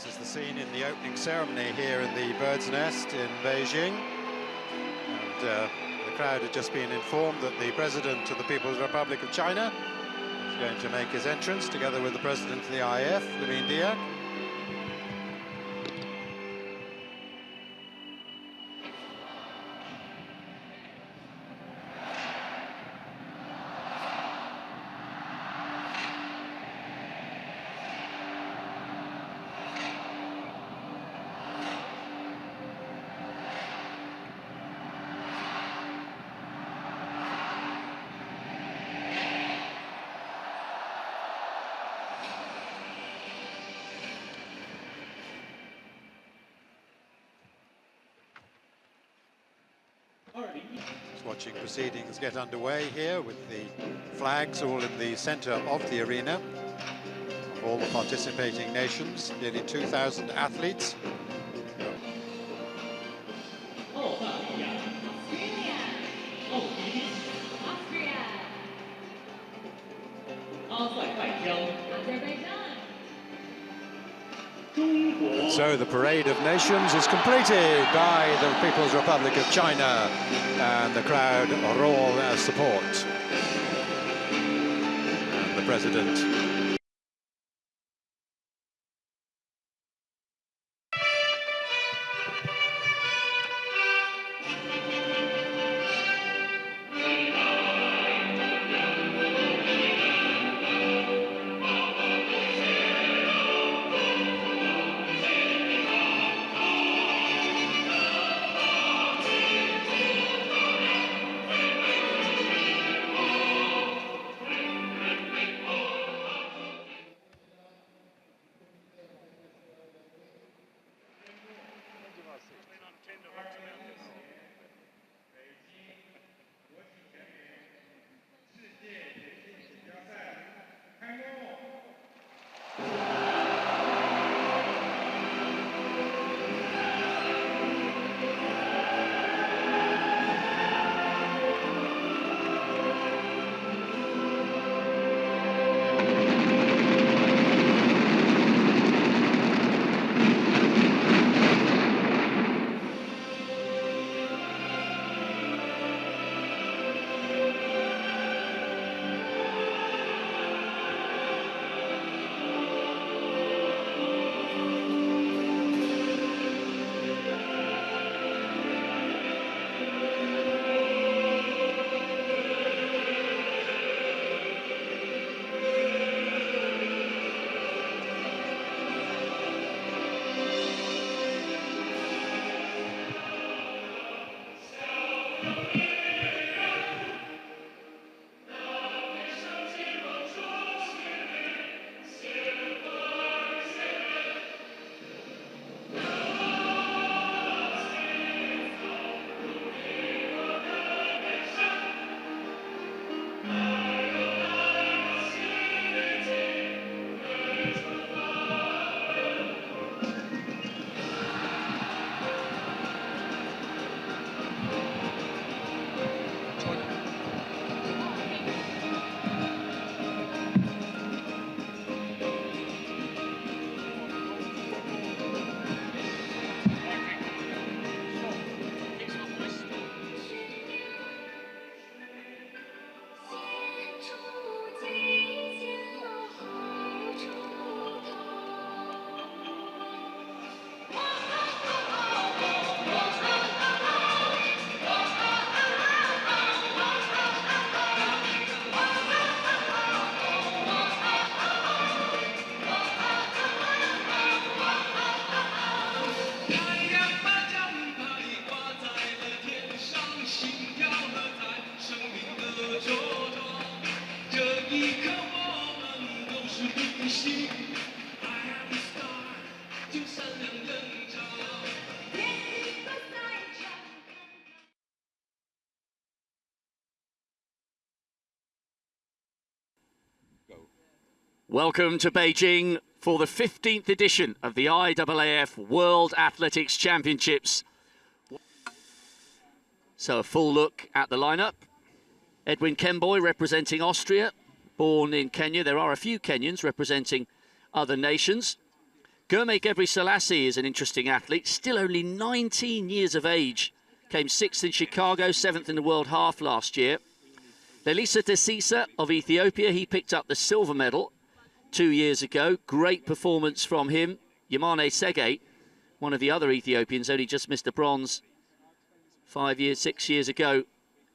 This is the scene in the opening ceremony here in the Bird's Nest in Beijing. And the crowd had just been informed that the President of the People's Republic of China is going to make his entrance together with the President of the IAAF, Diak. Just watching proceedings get underway here with the flags all in the center of the arena. All the participating nations, nearly 2,000 athletes. And so the parade of nations is completed by the People's Republic of China, and the crowd are all support. And the President Welcome to Beijing for the 15th edition of the IAAF World Athletics Championships. So a full look at the lineup. Edwin Kemboy representing Austria, born in Kenya. There are a few Kenyans representing other nations. Gurmeet Gebreselassie is an interesting athlete, still only 19 years of age. Came 6th in Chicago, 7th in the world half last year. Lelisa Desisa of Ethiopia, he picked up the silver medal 2 years ago. Great performance from him. Yamane Sege, one of the other Ethiopians, only just missed a bronze 6 years ago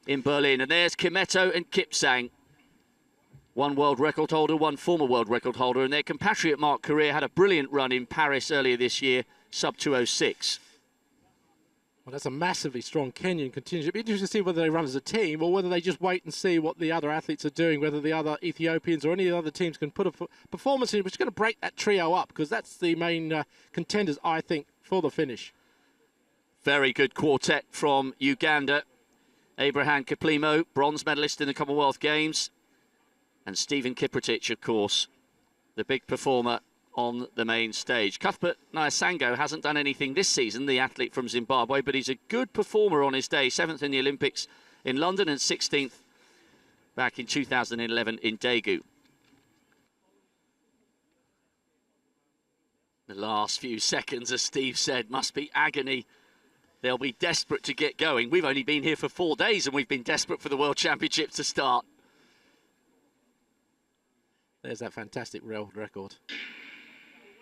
in Berlin. And there's Kimeto and Kipsang. One world record holder, one former world record holder, and their compatriot Mark Correa had a brilliant run in Paris earlier this year, sub 2:06. Well, that's a massively strong Kenyan contingent. It'd be interesting to see whether they run as a team or whether they just wait and see what the other athletes are doing, whether the other Ethiopians or any of the other teams can put a performance in which is going to break that trio up, because that's the main contenders, I think, for the finish. Very good quartet from Uganda. Abraham Kiplimo, bronze medalist in the Commonwealth Games. And Stephen Kiprotich, of course, the big performer on the main stage. Cuthbert Nyasango hasn't done anything this season, the athlete from Zimbabwe, but he's a good performer on his day. 7th in the Olympics in London and 16th back in 2011 in Daegu. The last few seconds, as Steve said, must be agony. They'll be desperate to get going. We've only been here for 4 days and we've been desperate for the World Championship to start. There's that fantastic rail record.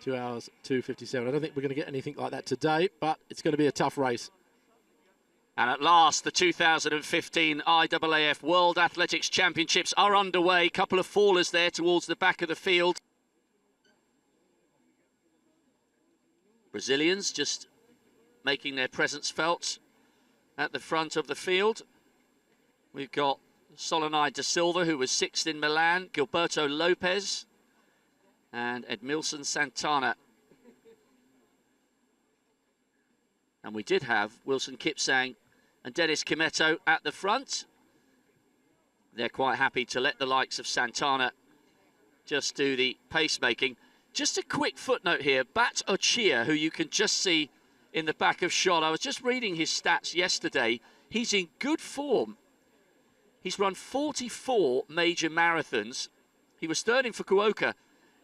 2 hours, 2:57. I don't think we're going to get anything like that today, but it's going to be a tough race. And at last, the 2015 IAAF World Athletics Championships are underway. Couple of fallers there towards the back of the field. Brazilians just making their presence felt at the front of the field. We've got Solonai da Silva, who was 6th in Milan, Gilberto Lopez, and Edmilson Santana. And we did have Wilson Kipsang and Dennis Kimeto at the front. They're quite happy to let the likes of Santana just do the pacemaking. Just a quick footnote here, Bat Ochia, who you can just see in the back of shot. I was just reading his stats yesterday. He's in good form. He's run 44 major marathons. He was 3rd in Fukuoka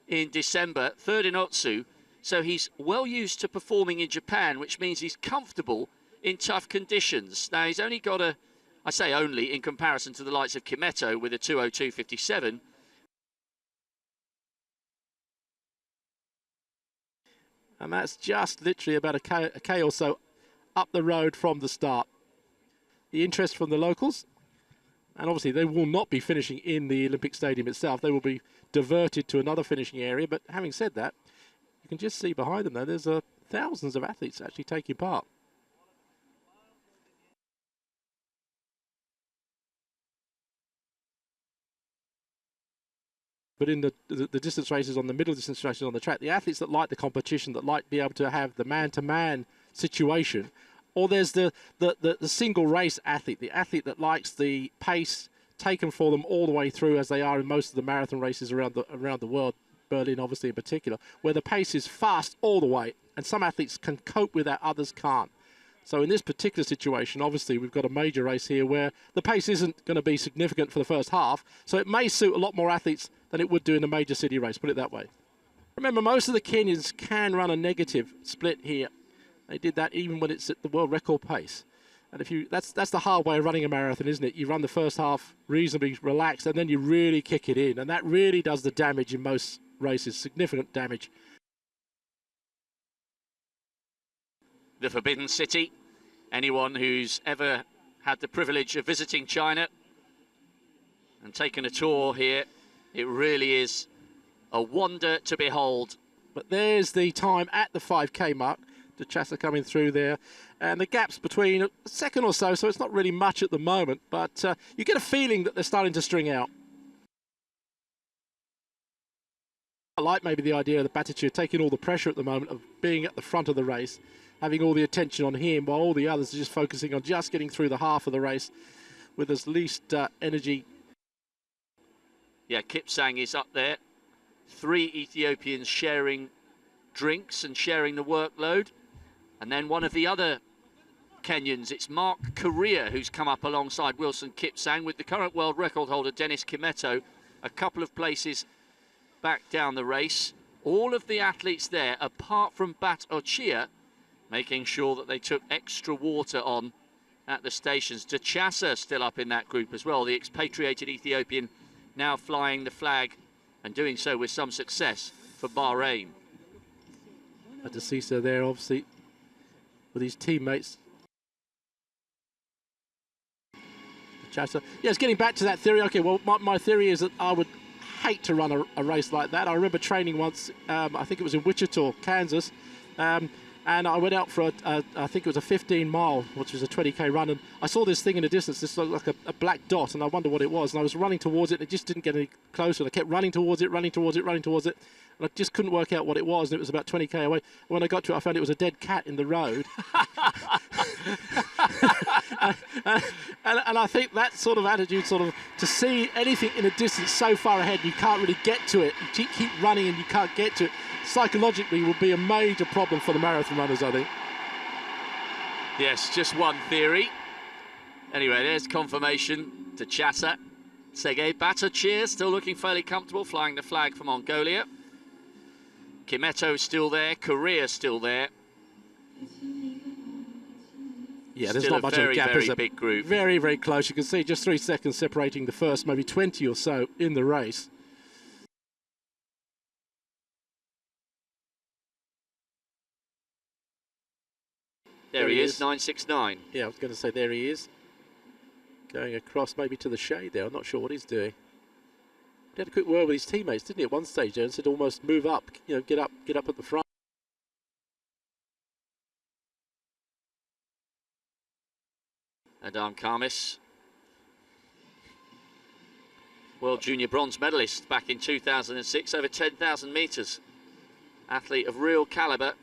in December, 3rd in Otsu. So he's well used to performing in Japan, which means he's comfortable in tough conditions. Now, he's only got I say only, in comparison to the likes of Kimeto with a 2:02.57. And that's just literally about a K or so up the road from the start. The interest from the locals, and obviously they will not be finishing in the Olympic Stadium itself. They will be diverted to another finishing area. But having said that, you can just see behind them, though, there's thousands of athletes actually taking part. But in the distance races, on the middle distance races on the track, the athletes that like the competition, that like to be able to have the man-to-man situation, or there's the single race athlete, the athlete that likes the pace taken for them all the way through, as they are in most of the marathon races around the world, Berlin obviously in particular, where the pace is fast all the way, and some athletes can cope with that, others can't. So in this particular situation, obviously, we've got a major race here where the pace isn't going to be significant for the first half, so it may suit a lot more athletes than it would do in a major city race, put it that way. Remember, most of the Kenyans can run a negative split here. They did that even when it's at the world record pace. And that's the hard way of running a marathon, isn't it? You run the first half reasonably relaxed, and then you really kick it in, and that really does the damage in most races, significant damage. The Forbidden City. Anyone who's ever had the privilege of visiting China and taken a tour here, it really is a wonder to behold. But there's the time at the 5K mark. Dachasa coming through there. And the gap's between a second or so, so it's not really much at the moment. But you get a feeling that they're starting to string out. I like maybe the idea of the Batiture taking all the pressure at the moment of being at the front of the race, having all the attention on him, while all the others are just focusing on just getting through the half of the race with as least energy. Yeah, Kipsang is up there. 3 Ethiopians sharing drinks and sharing the workload. And then one of the other Kenyans, it's Mark Correa, who's come up alongside Wilson Kipsang with the current world record holder Dennis Kimeto a couple of places back down the race. All of the athletes there, apart from Bat Ochia, making sure that they took extra water on at the stations. Dachasa still up in that group as well, the expatriated Ethiopian, now flying the flag and doing so with some success for Bahrain. Dachasa there, obviously, with his teammates. Dachasa. Yes, getting back to that theory. Okay, well, my theory is that I would hate to run a race like that. I remember training once, I think it was in Wichita, Kansas, and I went out for I think it was a 15-mile, which was a 20k run, and I saw this thing in the distance. This looked like a black dot, and I wondered what it was. And I was running towards it, and it just didn't get any closer. And I kept running towards it, running towards it, running towards it, and I just couldn't work out what it was. And it was about 20k away. When I got to it, I found it was a dead cat in the road. and I think that sort of attitude, sort of to see anything in a distance so far ahead, you can't really get to it. You keep running and you can't get to it. Psychologically will be a major problem for the marathon runners, I think. Yes, just one theory. Anyway, there's confirmation to Chassa. Sergei Batacheer still looking fairly comfortable, flying the flag for Mongolia. Kimeto still there, Korea still there. Yeah, there's still not much of a gap. Very big group. Very, very close. You can see just 3 seconds separating the first, maybe 20 or so in the race. There he is, 969. Yeah, I was going to say there he is. Going across maybe to the shade there. I'm not sure what he's doing. He had a quick word with his teammates, didn't he, at one stage there, and said almost move up, you know, get up at the front. Adam Kamis, World Junior bronze medalist back in 2006, over 10,000 metres. Athlete of real calibre.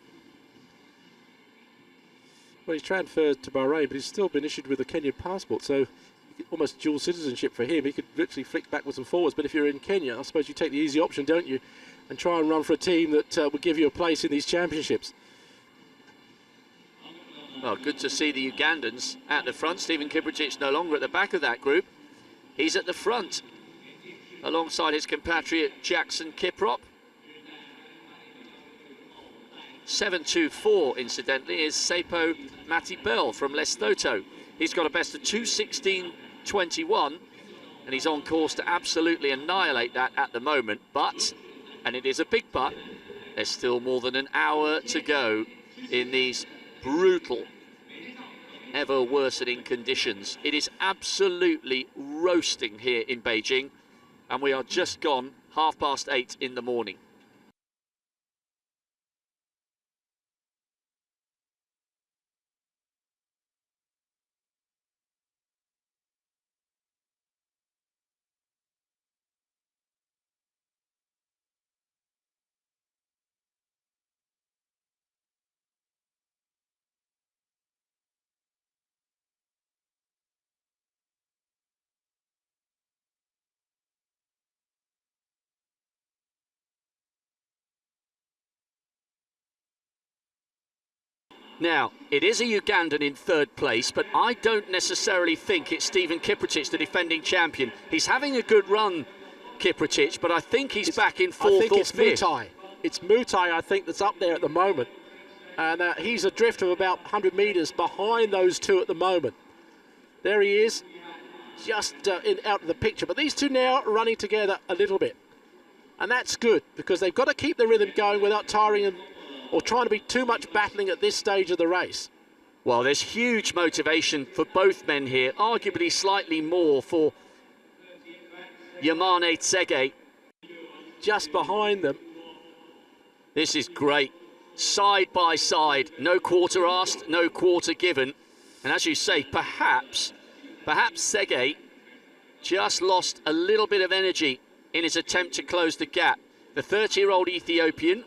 Well, he's transferred to Bahrain, but he's still been issued with a Kenyan passport, so almost dual citizenship for him. He could literally flick backwards and forwards, but if you're in Kenya, I suppose you take the easy option, don't you, and try and run for a team that will give you a place in these championships. Well, good to see the Ugandans at the front. Stephen Kiprotich no longer at the back of that group. He's at the front, alongside his compatriot Jackson Kiprop. 7.24, incidentally, is Sepo Matibel from Lesotho. He's got a best of 2:16.21, and he's on course to absolutely annihilate that at the moment. But, and it is a big but, there's still more than an hour to go in these brutal, ever worsening conditions. It is absolutely roasting here in Beijing, and we are just gone 8:30 in the morning. Now, it is a Ugandan in third place, but I don't necessarily think it's Stephen Kiprotich, the defending champion. He's having a good run, Kiprotich, but I think he's back in fourth or fifth. Mutai. It's Mutai, I think, that's up there at the moment. And he's a drift of about 100 metres behind those two at the moment. There he is, just out of the picture. But these two now are running together a little bit. And that's good, because they've got to keep the rhythm going without tiring them or trying to be too much battling at this stage of the race. Well, there's huge motivation for both men here, arguably slightly more for Yamane Tsege. Just behind them. This is great. Side by side, no quarter asked, no quarter given. And as you say, perhaps Tsege just lost a little bit of energy in his attempt to close the gap. The 30-year-old Ethiopian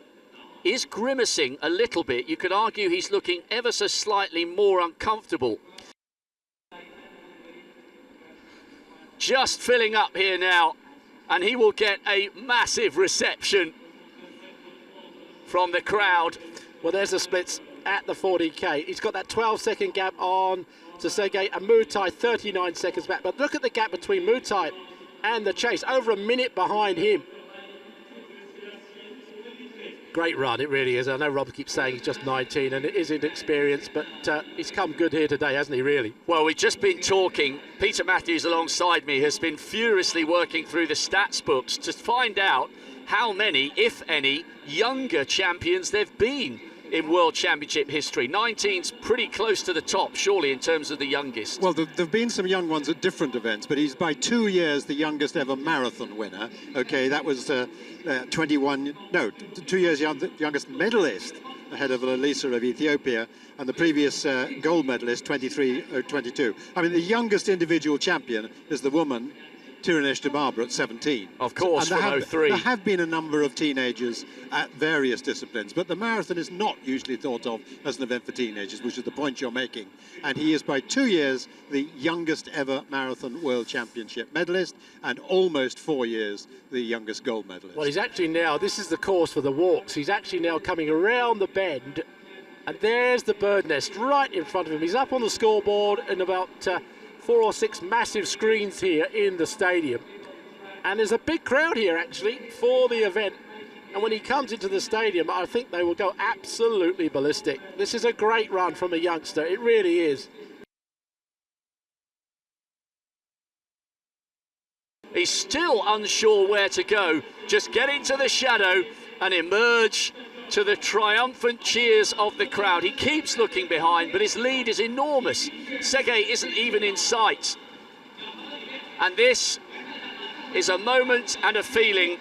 is grimacing a little bit. You could argue he's looking ever so slightly more uncomfortable. Just filling up here now, and he will get a massive reception from the crowd. Well, there's the splits at the 40k. He's got that 12-second gap on to Sergei, and Mutai 39 seconds back. But look at the gap between Mutai and the chase, over a minute behind him. Great run, it really is. I know Rob keeps saying he's just 19 and it is inexperienced, but he's come good here today, hasn't he, really? Well, we've just been talking. Peter Matthews alongside me has been furiously working through the stats books to find out how many, if any, younger champions there've been in World Championship history. 19's pretty close to the top, surely, in terms of the youngest. Well, there've been some young ones at different events, but he's by 2 years the youngest ever marathon winner. Okay, that was 2 years youngest medalist, ahead of Elisa of Ethiopia, and the previous gold medalist, 22. I mean, the youngest individual champion is the woman, Tirunesh de Barbara, at 17. Of course, from 03. There have been a number of teenagers at various disciplines, but the marathon is not usually thought of as an event for teenagers, which is the point you're making. And he is by 2 years the youngest ever marathon world championship medalist, and almost 4 years the youngest gold medalist. Well, he's actually now, this is the course for the walks, he's actually now coming around the bend, and there's the bird nest right in front of him. He's up on the scoreboard in about 4 or 6 massive screens here in the stadium, and there's a big crowd here actually for the event, and when he comes into the stadium I think they will go absolutely ballistic. This is a great run from a youngster, it really is. He's still unsure where to go. Just get into the shadow and emerge to the triumphant cheers of the crowd. He keeps looking behind, but his lead is enormous. Sege isn't even in sight. And this is a moment and a feeling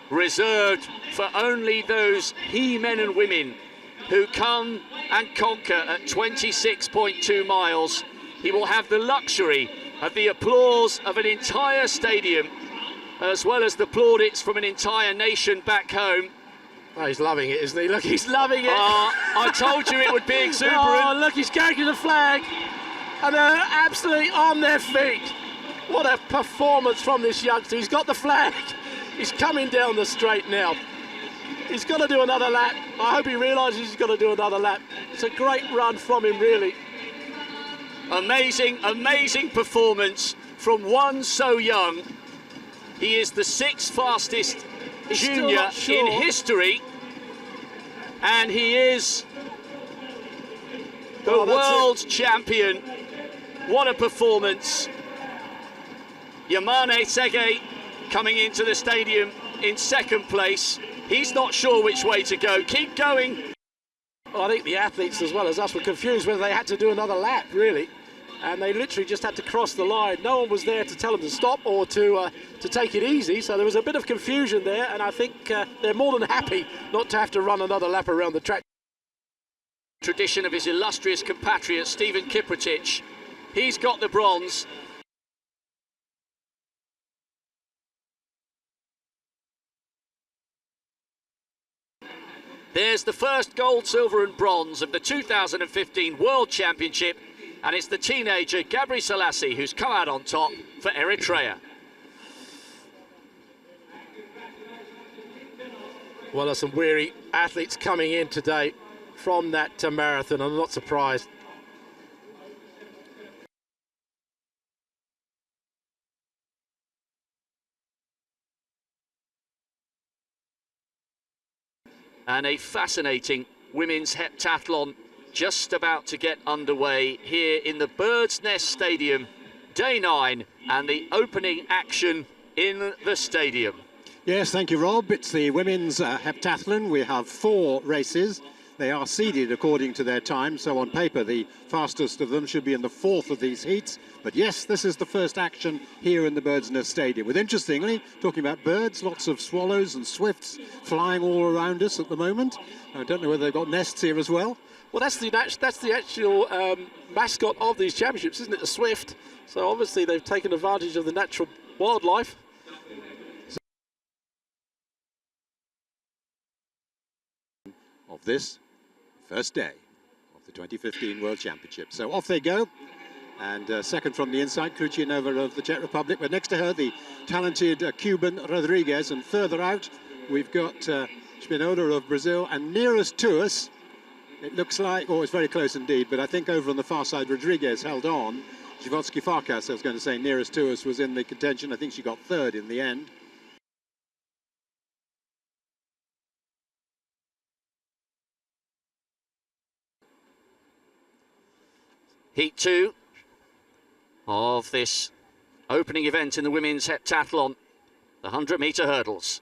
reserved for only those he-men and women who come and conquer at 26.2 miles. He will have the luxury of the applause of an entire stadium, as well as the plaudits from an entire nation back home. Oh, he's loving it, isn't he? Look, he's loving it. I told you it would be exuberant. Oh, look, he's carrying the flag, and they're absolutely on their feet. What a performance from this youngster. He's got the flag. He's coming down the straight now. He's got to do another lap. I hope he realises he's got to do another lap. It's a great run from him, really. Amazing, amazing performance from one so young. He is the 6th fastest junior in history, and he is the world champion. What a performance. Yamane Sege coming into the stadium in 2nd place. He's not sure which way to go. Keep going. Well, I think the athletes as well as us were confused whether they had to do another lap, really. And they literally just had to cross the line. No one was there to tell them to stop or to take it easy. So there was a bit of confusion there, and I think they're more than happy not to have to run another lap around the track. Tradition of his illustrious compatriot, Stephen Kiprotich. He's got the bronze. There's the first gold, silver and bronze of the 2015 World Championship, and it's the teenager Gabri Selassie who's come out on top for Eritrea. Well, there's some weary athletes coming in today from that marathon. I'm not surprised. And a fascinating women's heptathlon just about to get underway here in the Bird's Nest Stadium, day 9, and the opening action in the stadium. Yes, thank you, Rob. It's the women's heptathlon. We have 4 races. They are seeded according to their time, so on paper the fastest of them should be in the 4th of these heats. But yes, this is the first action here in the Bird's Nest Stadium. With, interestingly, talking about birds, lots of swallows and swifts flying all around us at the moment. I don't know whether they've got nests here as well. Well, that's the actual mascot of these championships, isn't it? The swift. So obviously they've taken advantage of the natural wildlife. Of this first day of the 2015 World Championship. So off they go. And second from the inside, Kruchinova of the Czech Republic. But next to her, the talented Cuban Rodriguez. And further out, we've got Spinola of Brazil. And nearest to us, it looks like, oh, it's very close indeed, but I think over on the far side, Rodriguez held on. Zhivotsky Farkas, I was going to say, nearest to us, was in the contention. I think she got 3rd in the end. Heat 2 of this opening event in the women's heptathlon, the 100-metre hurdles.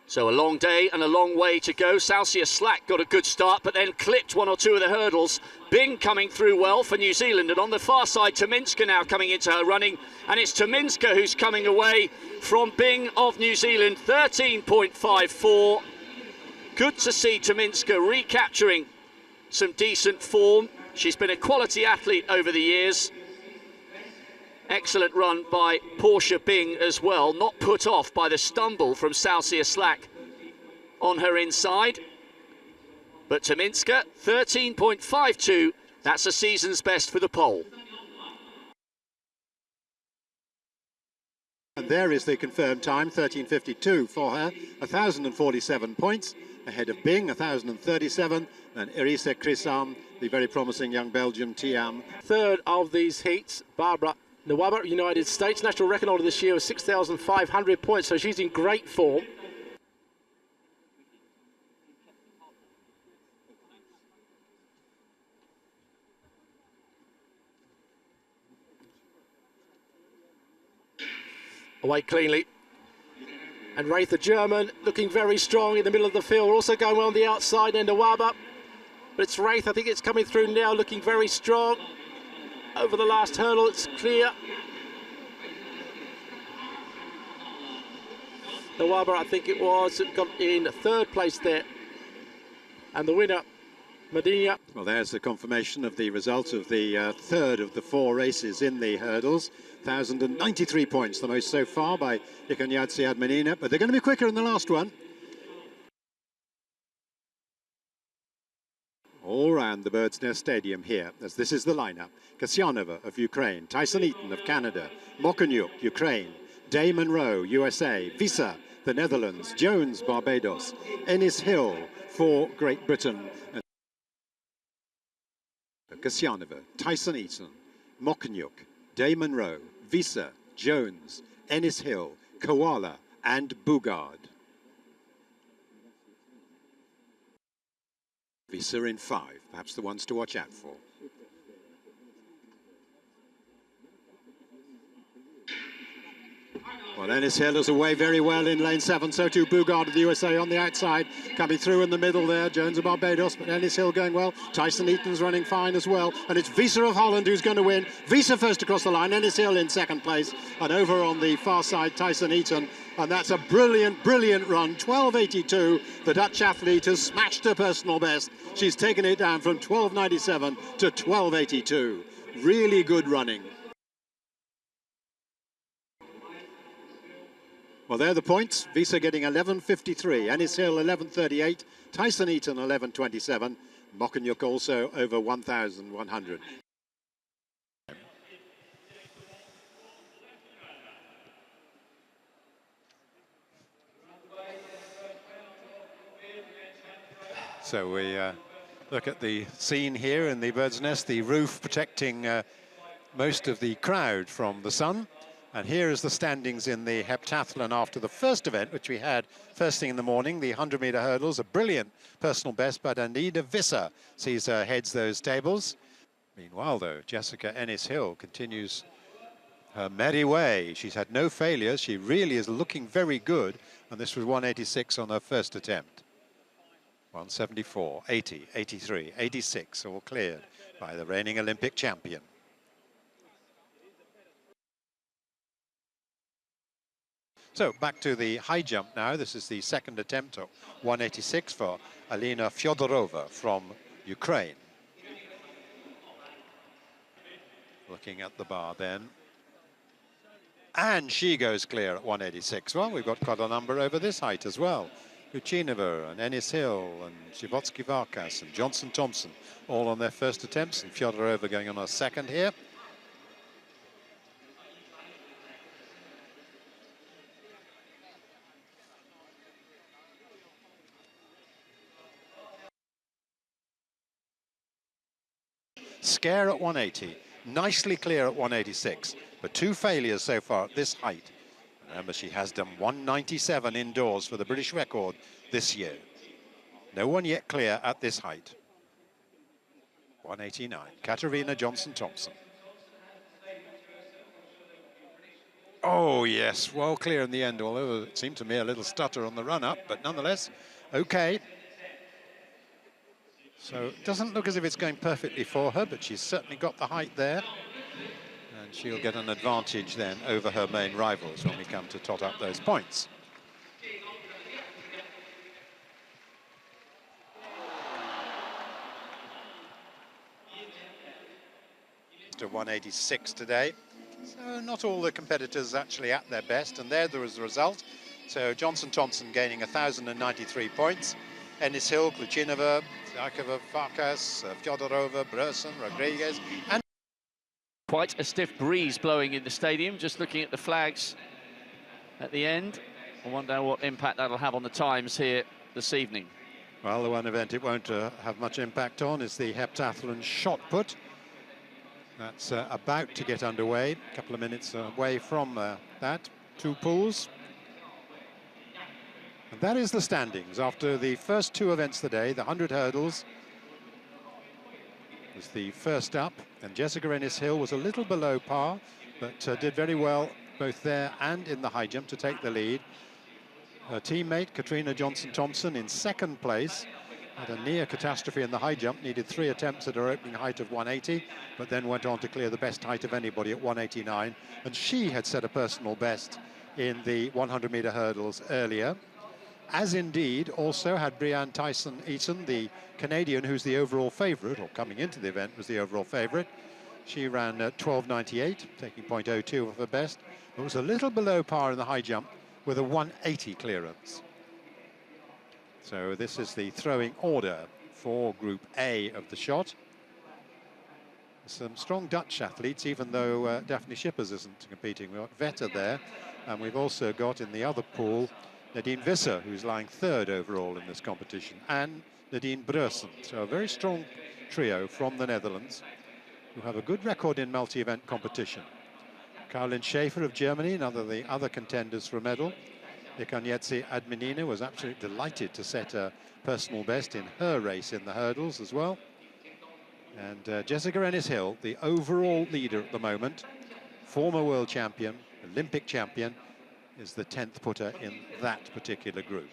So a long day and a long way to go. Salsia Slack got a good start, but then clipped one or two of the hurdles. Bing coming through well for New Zealand, and on the far side, Tominska now coming into her running, and it's Tominska who's coming away from Bing of New Zealand, 13.54. Good to see Tominska recapturing some decent form. She's been a quality athlete over the years. Excellent run by Portia Bing as well, not put off by the stumble from Salsia Slack on her inside. But Tominska, 13.52, that's a season's best for the pole. And there is the confirmed time, 13.52 for her, 1,047 points, ahead of Bing, 1,037, and Irisa Crisam, the very promising young Belgian Tiam. Third of these heats, Barbara Nwaba, United States. National record holder this year was 6,500 points, so she's in great form. Away cleanly. And Wraith, the German, looking very strong in the middle of the field. Also going well on the outside, and Nwaba. But it's Wraith, I think it's coming through now, looking very strong. Over the last hurdle, it's clear. Nwaba, I think it was, got in third place there. And the winner, Medina. Well, there's the confirmation of the result of the third of the four races in the hurdles. 1,093 points, the most so far by Ikanyatsi Admenina, but they're going to be quicker in the last one. All round the Bird's Nest Stadium here, as this is the lineup. Kasyanova of Ukraine, Tyson Eaton of Canada, Mokonyuk, Ukraine, Day Monroe, USA, Visa, the Netherlands, Jones, Barbados, Ennis Hill for Great Britain. Kasyanova, Tyson Eaton, Mokonyuk, Day Monroe, Visa, Jones, Ennis Hill, Koala and Bugard. Visa in 5, perhaps the ones to watch out for. Well, Ennis Hill is away very well in lane 7, so too Bugard of the USA on the outside, coming through in the middle there, Jones of Barbados, but Ennis Hill going well. Tyson Eaton's running fine as well, and it's Visa of Holland who's going to win. Visa first across the line, Ennis Hill in second place, and over on the far side, Tyson Eaton, and that's a brilliant, brilliant run, 12.82. The Dutch athlete has smashed her personal best. She's taken it down from 12.97 to 12.82. Really good running. Well, there are the points. Visa getting 11.53, Ennis Hill 11.38, Tyson Eaton 11.27, Mokonyuk also over 1,100. So we look at the scene here in the Bird's Nest, the roof protecting most of the crowd from the sun. And here is the standings in the heptathlon after the first event, which we had first thing in the morning, the 100-meter hurdles, a brilliant personal best, but Anida Visser sees her heads those tables. Meanwhile, though, Jessica Ennis Hill continues her merry way. She's had no failures. She really is looking very good, and this was 186 on her first attempt. 174, 80, 83, 86, all cleared by the reigning Olympic champion. So back to the high jump now. This is the second attempt of 186 for Alina Fyodorova from Ukraine. Looking at the bar then. And she goes clear at 186. Well, we've got quite a number over this height as well. Kuchinova and Ennis Hill and Zhivotsky Varkas and Johnson Thompson all on their first attempts, and Fyodorova going on her second here. scare at 180, nicely clear at 186, but 2 failures so far at this height. Remember, she has done 197 indoors for the British record this year. No one yet clear at this height. 189, Katarina Johnson-Thompson. Oh, yes, well clear in the end, although it seemed to me a little stutter on the run-up, but nonetheless, okay. So it doesn't look as if it's going perfectly for her, but she's certainly got the height there. And she'll get an advantage then over her main rivals when we come to tot up those points. To 186 today. So not all the competitors actually at their best, and there is the result. So Johnson-Thompson gaining 1,093 points. Ennis Hill, Kluchinova, Zakova, Farkas, Fyodorova, Brerson, Rodriguez, and Quite a stiff breeze blowing in the stadium, just looking at the flags at the end. I wonder what impact that'll have on the times here this evening. well, the one event it won't have much impact on is the heptathlon shot put. That's about to get underway, a couple of minutes away from that. 2 pools. And that is the standings after the first 2 events of the day. The 100 hurdles was the first up, and Jessica Ennis-Hill was a little below par, but did very well both there and in the high jump to take the lead. Her teammate, Katrina Johnson-Thompson, in second place, had a near catastrophe in the high jump, needed 3 attempts at her opening height of 180, but then went on to clear the best height of anybody at 189, and she had set a personal best in the 100-meter hurdles earlier, as indeed also had Brianne Tyson-Eaton, the Canadian who's the overall favourite, or coming into the event was the overall favourite. She ran 12.98, taking 0.02 of her best, but was a little below par in the high jump with a 180 clearance. So this is the throwing order for Group A of the shot. Some strong Dutch athletes, even though Daphne Schippers isn't competing. We've got Vetter there, and we've also got in the other pool Nadine Visser, who's lying 3rd overall in this competition, and Nadine Brerson. So a very strong trio from the Netherlands, who have a good record in multi-event competition. Caroline Schaefer of Germany, another of the other contenders for a medal. Ikanyetsi Adminina was absolutely delighted to set a personal best in her race in the hurdles as well. And Jessica Ennis-Hill, the overall leader at the moment, former world champion, Olympic champion, is the 10th putter in that particular group.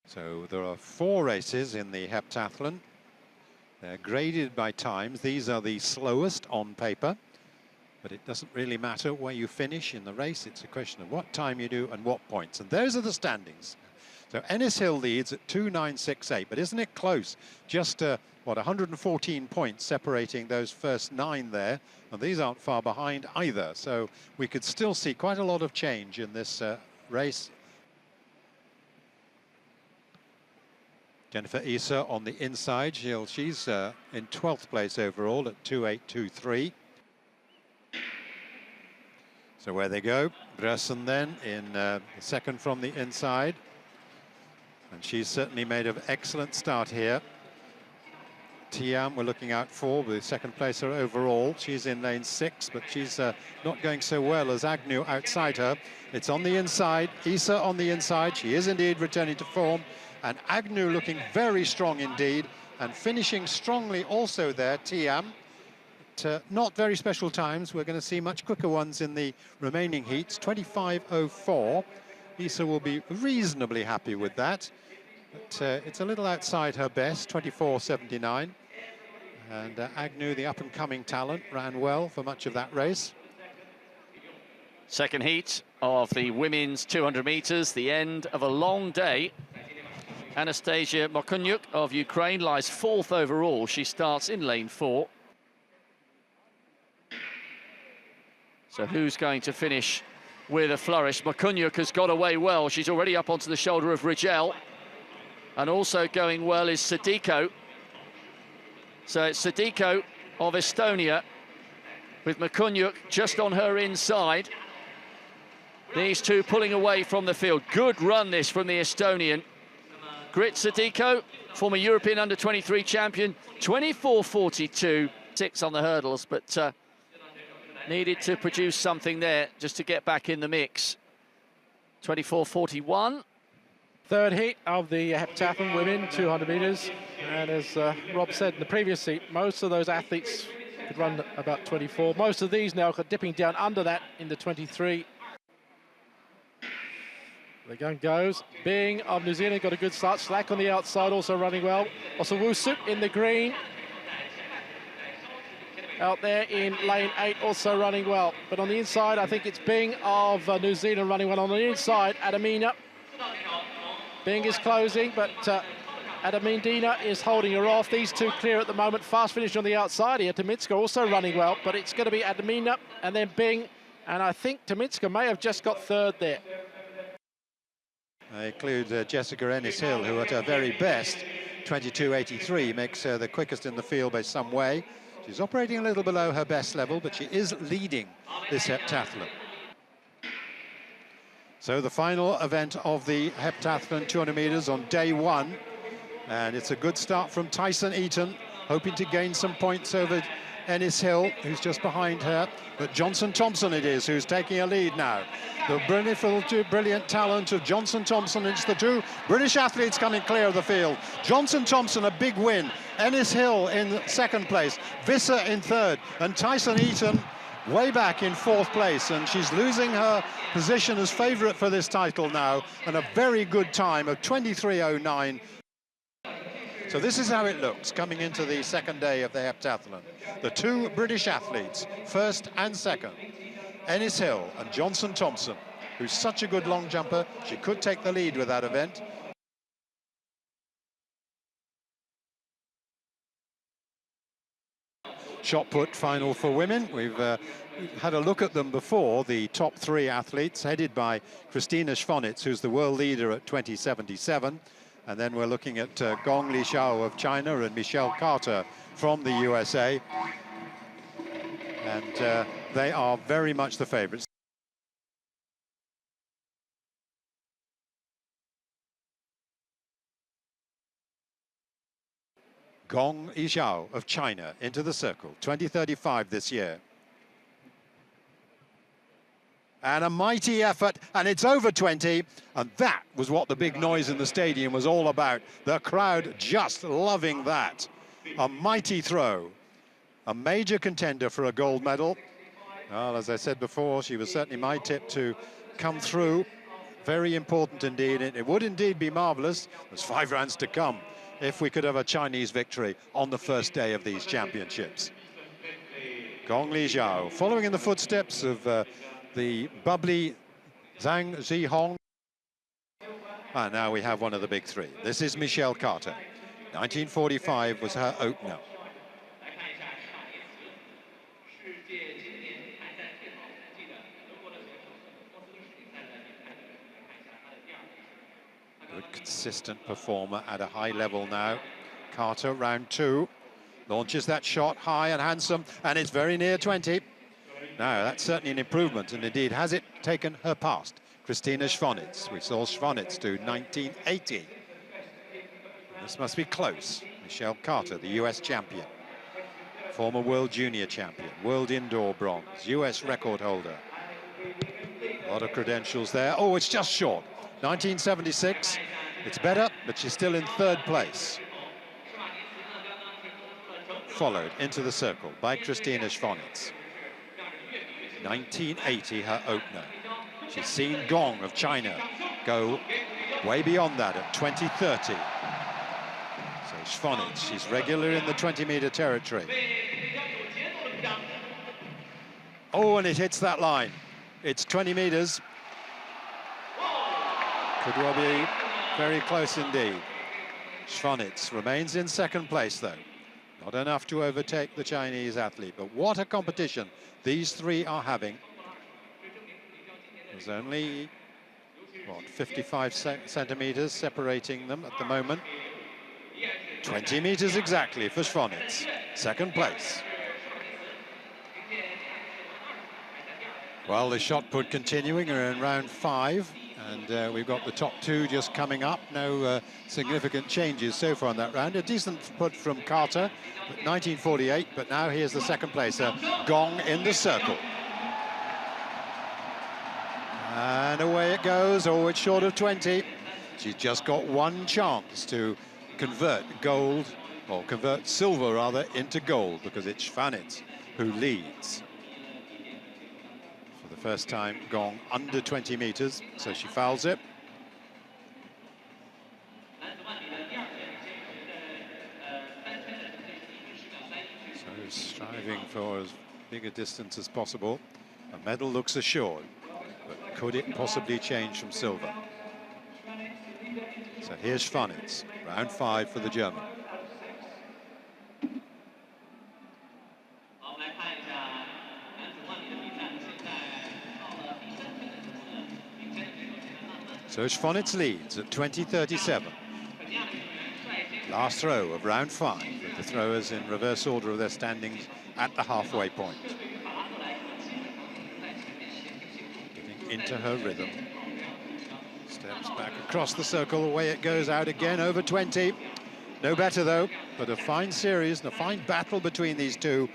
So there are 4 races in the heptathlon. They're graded by times. These are the slowest on paper, but it doesn't really matter where you finish in the race. It's a question of what time you do and what points. And those are the standings. So Ennis-Hill leads at 2.968, but isn't it close? Just, what, 114 points separating those first 9 there, and these aren't far behind either. So we could still see quite a lot of change in this race. Jennifer Issa on the inside. She's in 12th place overall at 2.823. So where they go, Bressen then in second from the inside. And she's certainly made an excellent start here. Tiam we're looking out for, the second placer overall. She's in lane 6, but she's not going so well as Agnew outside her. It's on the inside, Issa on the inside. She is indeed returning to form. And Agnew looking very strong indeed, and finishing strongly also there, Tiam. Not very special times. We're going to see much quicker ones in the remaining heats. 25.04. Issa will be reasonably happy with that. But it's a little outside her best, 24.79. And Agnew, the up-and-coming talent, ran well for much of that race. Second heat of the women's 200 meters, the end of a long day. Anastasia Mokunyuk of Ukraine lies 4th overall. She starts in lane 4. So who's going to finish with a flourish? Mokunyuk has got away well. She's already up onto the shoulder of Rigel. And also going well is Sadiko. So it's Sadiko of Estonia with Mokunyuk just on her inside. These two pulling away from the field. Good run this from the Estonian. Grit Sadiko, former European under-23 champion, 24.42, 6 on the hurdles, but needed to produce something there just to get back in the mix. 24.41. Third heat of the heptathlon women 200 meters, and as Rob said in the previous heat, most of those athletes could run about 24. Most of these now are dipping down under that in the 23. The gun goes. Bing of New Zealand got a good start. Slack on the outside, also running well. Also Wusuk in the green. Out there in lane 8, also running well. But on the inside, I think it's Bing of New Zealand running well. On the inside, Adamina. Bing is closing, but Adamina is holding her off. These two clear at the moment. Fast finish on the outside here. Tomitska also running well, but it's going to be Adamina and then Bing. And I think Tomitska may have just got third there. I include Jessica Ennis-Hill, who at her very best, 22.83, makes her the quickest in the field by some way. She's operating a little below her best level, but she is leading this heptathlon. So the final event of the heptathlon 200 meters on day 1. And it's a good start from Tyson Eaton, hoping to gain some points over Ennis-Hill, who's just behind her. But Johnson Thompson it is who's taking a lead now. The brilliant talent of Johnson Thompson. It's the two British athletes coming clear of the field. Johnson Thompson, a big win. Ennis-Hill in second place. Visser in third. And Tyson Eaton way back in 4th place. And she's losing her position as favourite for this title now. And a very good time of 23.09. So this is how it looks coming into the second day of the heptathlon. The two British athletes, first and second. Ennis-Hill and Johnson Thompson, who's such a good long jumper. She could take the lead with that event. Shot put final for women. We've had a look at them before, the top 3 athletes, headed by Christina Schwanitz, who's the world leader at 20.77. And then we're looking at Gong Li Xiao of China and Michelle Carter from the USA. And they are very much the favourites. Gong Li Xiao of China into the circle, 2035 this year. And a mighty effort, and it's over 20, and that was what the big noise in the stadium was all about. The crowd just loving that. A mighty throw, a major contender for a gold medal. Well, as I said before, she was certainly my tip to come through. Very important indeed. It would indeed be marvellous. There's 5 rounds to come if we could have a Chinese victory on the first day of these championships. Gong Li Xiao, following in the footsteps of the bubbly Zhang Zhihong. And now we have one of the big 3. This is Michelle Carter. 1945 was her opener. Good, consistent performer at a high level now. Carter, round 2, launches that shot high and handsome, and it's very near 20. Now, that's certainly an improvement, and indeed, has it taken her past Christina Schwanitz? We saw Schwanitz do 1980. This must be close. Michelle Carter, the US champion, former world junior champion, world indoor bronze, US record holder. A lot of credentials there. Oh, it's just short. 1976. It's better, but she's still in 3rd place. Followed into the circle by Christina Schwanitz. 1980, her opener. She's seen Gong of China go way beyond that at 2030. So Schwanitz, she's regular in the 20-meter territory. Oh, and it hits that line. It's 20 meters. Could well be very close indeed. Schwanitz remains in 2nd place, though. Not enough to overtake the Chinese athlete, but what a competition these 3 are having. There's only, what, 55 centimeters separating them at the moment. 20 meters exactly for Schwanitz, 2nd place. Well, the shot put continuing. We're in round 5, and we've got the top 2 just coming up. No significant changes so far in that round. A decent put from Carter, 1948, but now here's the 2nd placer, Gong in the circle. And away it goes. Oh, it's short of 20. She's just got one chance to convert gold, or convert silver rather, into gold, because it's Schwanitz who leads. For the first time, Gong under 20 meters, so she fouls it. So striving for as big a distance as possible. A medal looks assured, but could it possibly change from silver? So here's Schwanitz, round 5 for the German. So Schwanitz leads at 20:37. Last throw of round 5, with the throwers in reverse order of their standings at the halfway point. Getting into her rhythm. Steps back across the circle, away it goes, out again, over 20. No better though, but a fine series and a fine battle between these 2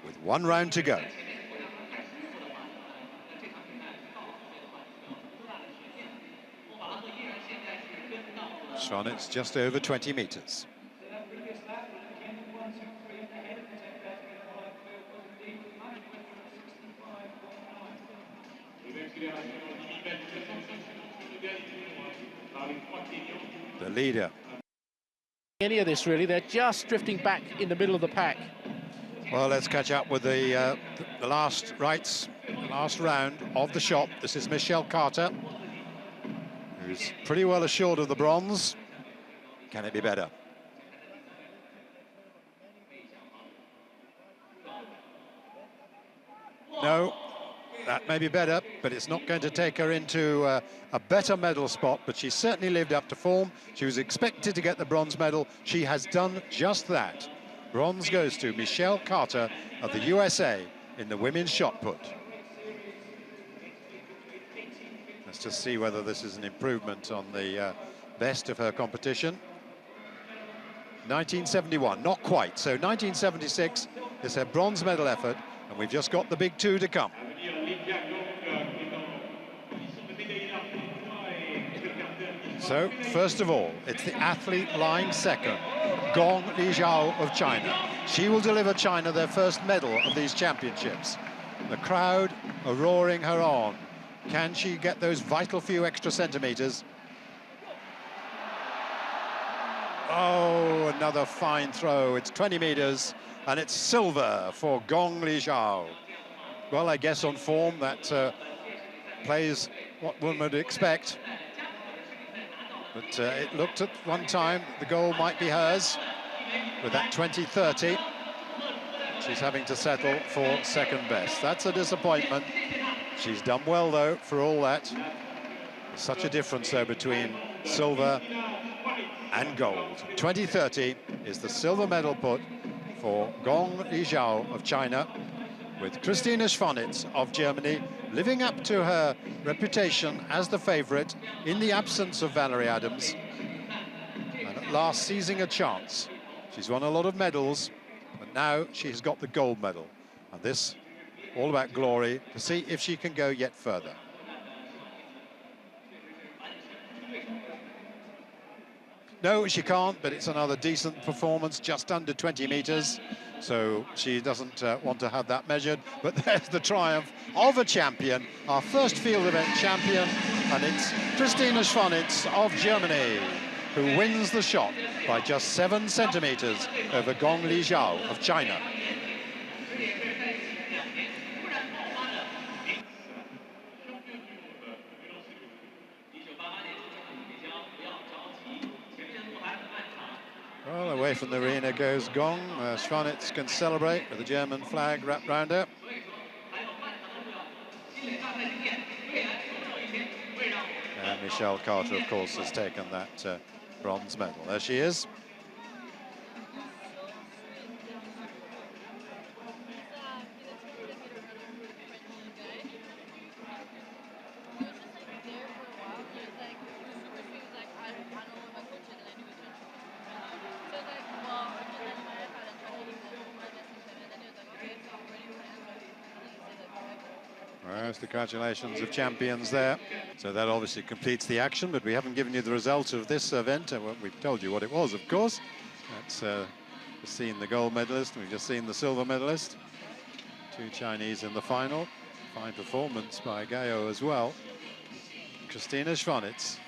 with 1 round to go. Schwanitz just over 20 meters. The leader. Any of this really, they're just drifting back in the middle of the pack. Well, let's catch up with the last rights, the last round of the shot. This is Michelle Carter, who's pretty well assured of the bronze. Can it be better? No, that may be better, but it's not going to take her into a better medal spot, but she certainly lived up to form. She was expected to get the bronze medal. She has done just that. Bronze goes to Michelle Carter of the USA in the women's shot put. Let's just see whether this is an improvement on the best of her competition. 1971, not quite. So 1976 is her bronze medal effort, and we've just got the big 2 to come. So, first of all, it's the athlete lying second, Gong Lijao of China. She will deliver China their first medal of these championships. The crowd are roaring her on. Can she get those vital few extra centimeters? Oh, another fine throw. It's 20 meters, and it's silver for Gong Lijao. Well, I guess on form that plays what one would expect. But it looked at one time the goal might be hers with that 20:30. She's having to settle for second best. That's a disappointment. She's done well, though, for all that. There's such a difference, though, between silver and gold. 2030 is the silver medal put for Gong Lijao of China, with Christina Schwanitz of Germany living up to her reputation as the favourite in the absence of Valerie Adams, and at last seizing a chance. She's won a lot of medals, but now she's got the gold medal, and this all about glory, to see if she can go yet further. No, she can't, but it's another decent performance, just under 20 metres. So she doesn't want to have that measured. But there's the triumph of a champion, our first field event champion, and it's Christina Schwanitz of Germany, who wins the shot by just 7 centimetres over Gong Lijao of China. Well, away from the arena goes Gong. Schwanitz can celebrate with the German flag wrapped round her. And Michelle Carter, of course, has taken that bronze medal. There she is. Well, congratulations of champions there. So that obviously completes the action, but we haven't given you the result of this event. We've told you what it was, of course. That's just seen the gold medalist, and we've just seen the silver medalist. 2 Chinese in the final. Fine performance by Gayo as well. Christina Schwanitz,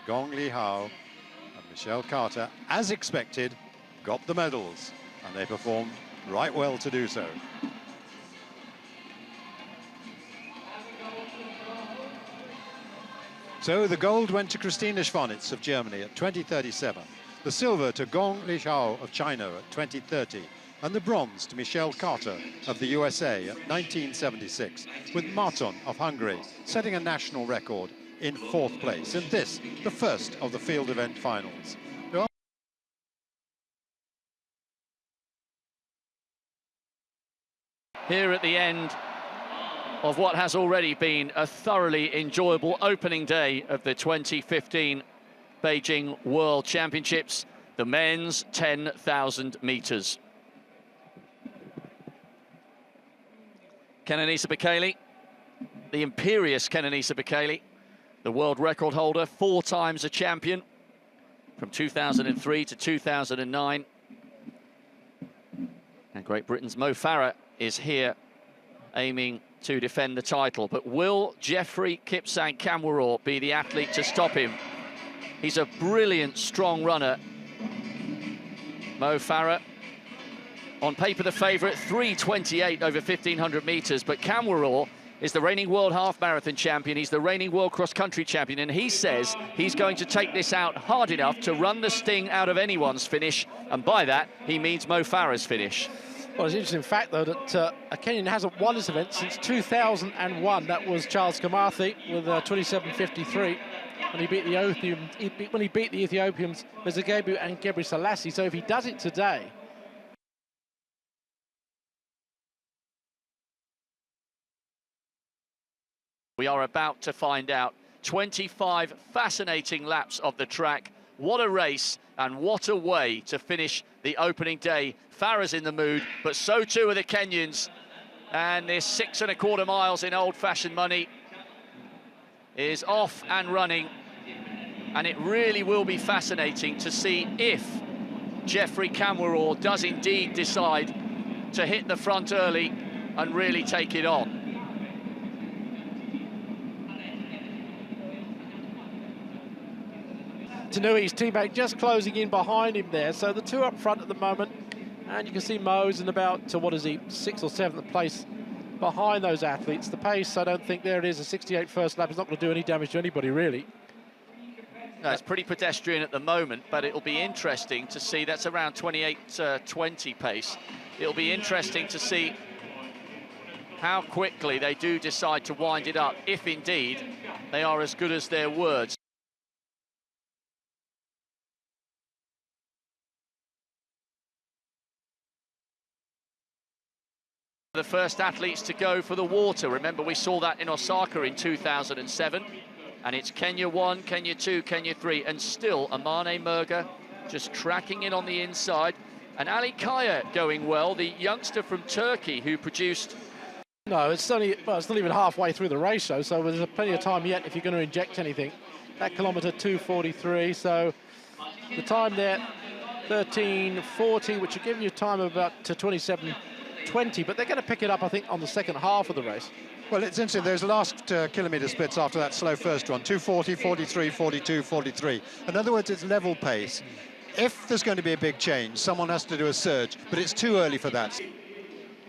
Gong Lijao, and Michelle Carter, as expected, got the medals, and they performed right well to do so. So the gold went to Christina Schwanitz of Germany at 2037, the silver to Gong Lijao of China at 2030, and the bronze to Michelle Carter of the USA at 1976, with Marton of Hungary setting a national record in 4th place in this, the first of the field event finals. Here at the end of what has already been a thoroughly enjoyable opening day of the 2015 Beijing World Championships, the men's 10,000 metres. Kenenisa Bekele, the imperious Kenenisa Bekele, the world record holder, 4 times a champion from 2003 to 2009. And Great Britain's Mo Farah is here aiming to defend the title. But will Geoffrey Kipsang Kamworor be the athlete to stop him? He's a brilliant, strong runner. Mo Farah, on paper the favourite, 3:28 over 1,500 metres, but Kamworor is the reigning world half marathon champion. He's the reigning world cross-country champion, and he says he's going to take this out hard enough to run the sting out of anyone's finish, and by that he means Mo Farah's finish. Well, it's an interesting fact, though, that a Kenyan hasn't won this event since 2001. That was Charles Kamathi with 27.53 when he beat the Ethiopians Mezagebu and Gebri Selassie. So if he does it today, we are about to find out. 25 fascinating laps of the track. What a race, and what a way to finish the opening day. Farah's in the mood, but so too are the Kenyans. And this 6¼ miles in old-fashioned money is off and running. And it really will be fascinating to see if Geoffrey Kamworor does indeed decide to hit the front early and really take it on. Tanui's teammate just closing in behind him there. So the 2 up front at the moment. And you can see Mo's in about, what is he, 6th or 7th place behind those athletes. The pace, I don't think, there it is, a 68 first lap is not going to do any damage to anybody, really. No, it's pretty pedestrian at the moment, but it'll be interesting to see. That's around 28:20 pace. It'll be interesting to see how quickly they do decide to wind it up, if indeed they are as good as their words. The first athletes to go for the water. Remember, we saw that in Osaka in 2007. And it's Kenya 1, Kenya 2, Kenya 3, and still Amane Merga just cracking in on the inside. And Ali Kaya going well, the youngster from Turkey who produced... No, it's only, well, it's not even halfway through the race, so there's plenty of time yet if you're going to inject anything. That kilometre 2:43, so the time there, 13:40, which will give you time of about 27:20, but they're going to pick it up, I think, on the second half of the race. Well, it's interesting, those last kilometre splits after that slow first one, 2:40, 43, 42, 43. In other words, it's level pace. If there's going to be a big change, someone has to do a surge, but it's too early for that.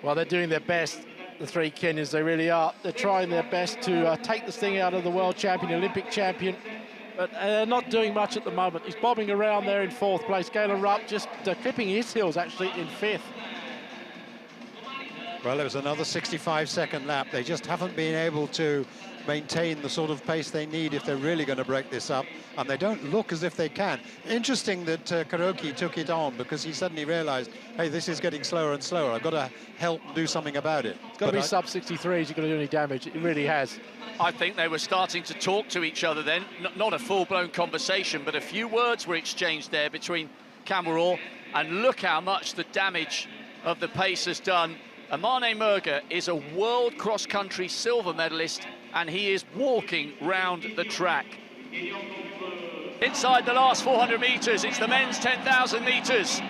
Well, they're doing their best, the three Kenyans, they really are. They're trying their best to take this thing out of the world champion, Olympic champion, but they're not doing much at the moment. He's bobbing around there in fourth place. Galen Rupp just clipping his heels, actually, in fifth. Well, it was another 65-second lap. They just haven't been able to maintain the sort of pace they need if they're really going to break this up, and they don't look as if they can. Interesting that Kuroki took it on, because he suddenly realized, hey, this is getting slower and slower. I've got to help do something about it. It's got to be sub 63 if you're going to do any damage. It really has. I think they were starting to talk to each other then. Not a full-blown conversation, but a few words were exchanged there between Kamworor, and look how much the damage of the pace has done. Amane Merga is a world cross-country silver medalist, and he is walking round the track. Inside the last 400 metres, it's the men's 10,000 metres.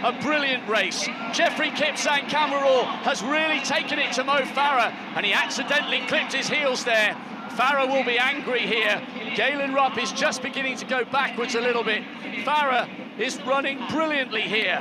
A brilliant race. Geoffrey Kipsang Kamworor has really taken it to Mo Farah, and he accidentally clipped his heels there. Farah will be angry here. Galen Rupp is just beginning to go backwards a little bit. Farah is running brilliantly here.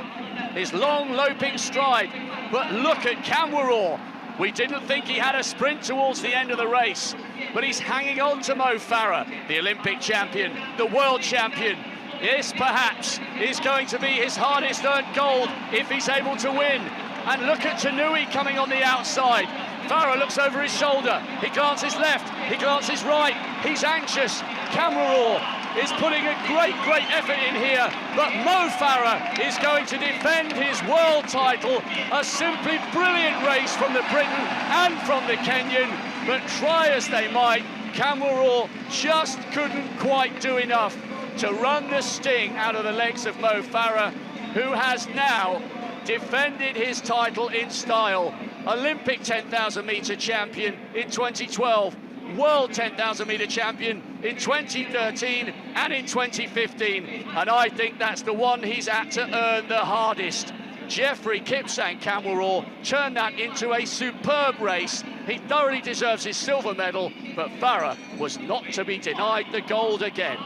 His long loping stride, but look at Kamworor. We didn't think he had a sprint towards the end of the race, but he's hanging on to Mo Farah, the Olympic champion, the world champion. This perhaps is going to be his hardest earned gold if he's able to win. And look at Tanui coming on the outside. Farah looks over his shoulder. He glances left, he glances right. He's anxious. Kamworor is putting a great effort in here, but Mo Farah is going to defend his world title. A simply brilliant race from the Briton and from the Kenyan, but try as they might, Kamworor just couldn't quite do enough to run the sting out of the legs of Mo Farah, who has now defended his title in style. Olympic 10,000 metre champion in 2012, World 10,000 metre champion in 2013 and in 2015, and I think that's the one he's had to earn the hardest. Geoffrey Kipsang Kamworor turned that into a superb race. He thoroughly deserves his silver medal, but Farah was not to be denied the gold again.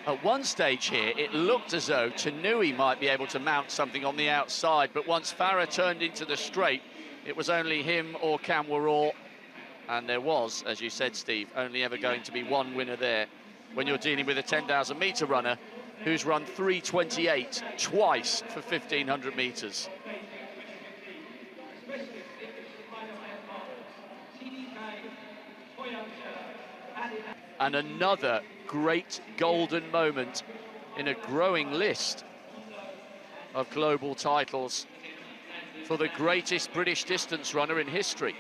At one stage here, it looked as though Tanui might be able to mount something on the outside, but once Farah turned into the straight, it was only him or Kamworor, and there was, as you said, Steve, only ever going to be one winner there when you're dealing with a 10,000 metre runner who's run 3:28 twice for 1,500 metres. And another great golden moment in a growing list of global titles for the greatest British distance runner in history.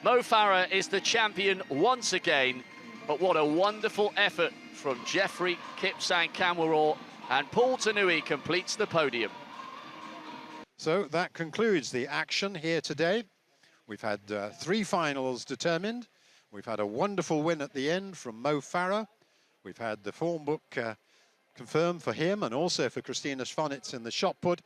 Mo Farah is the champion once again, but what a wonderful effort from Geoffrey Kipsang Kamworor, and Paul Tanui completes the podium. So that concludes the action here today. We've had 3 finals determined. We've had a wonderful win at the end from Mo Farah. We've had the form book confirmed for him and also for Christina Schwanitz in the shot put.